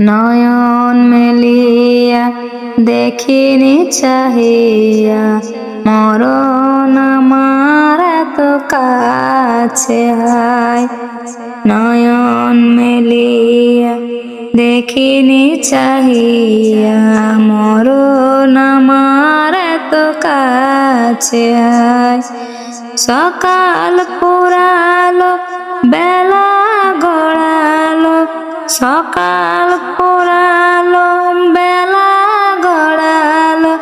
নয়ন মেলিয়া দেখিনি চাহিয়া মরণ আমার এত কাছে হায়। নয়ন মেলিয়া দেখিনি চাহিয়া মরণ আমার এত কাছে হায়। সকাল পুরালো বেলা গড়ালো, সকাল পুরালো বেলা গড়ালো,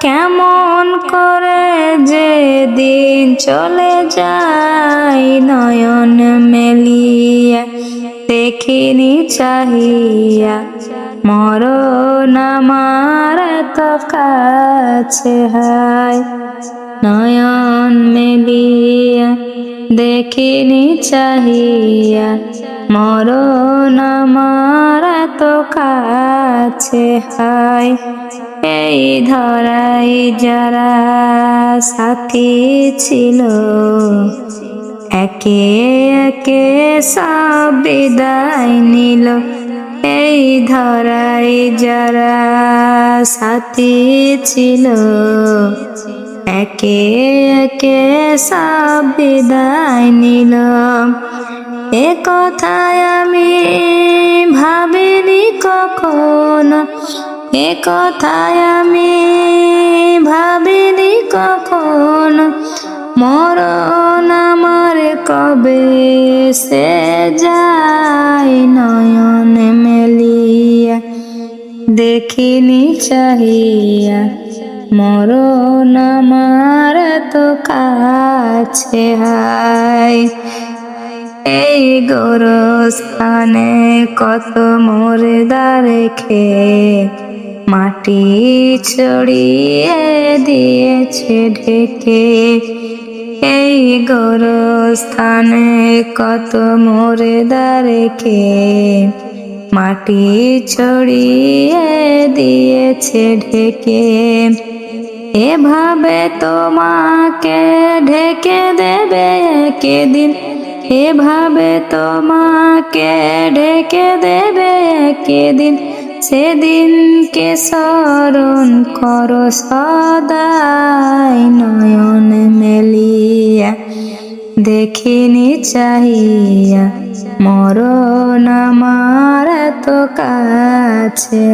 কেমন করে যে দিন চলে যায়। নয়ন মেলিয়া দেখিনি চাহিয়া মরণ আমার এত কাছে হায়। নয়ন মেলিয়া দেখিনি চাহিয়া মরণ আমার এত কাছে হায়। এই ধরাই যারা সাথী ছিল, একে একে সব বিদায় নিল। এই ধরাই যারা সাথী ছিল, একে একে সব বিদায় নিল। এ কথায় আমি ভাবিনি কখনো, এ কথায় আমি ভাবিনি কখনো, মরণ আমার কবে সে যায়। নয়ন মেলিয়া দেখিনি চাহিয়া মরণ আমার এত কাছে হায়। এই গোরস্থানে কত মুর্দা রেখে মাটি ছড়িয়ে দিয়েছে ঢেকে। এই গোরস্থানে কত মুর্দা রেখে মাটি ছড়িয়ে দিয়েছে ঢেকে। এভাবে তোমাকে ঢেকে দেবে একদিন, এভাবে তোমাকে ঢেকে দেবে একদিন। সেদিনকে স্মরণ করো সদাই। নয়ন মেলিয়া দেখিনি চাহিয়া মরণ আমার এত কাছে।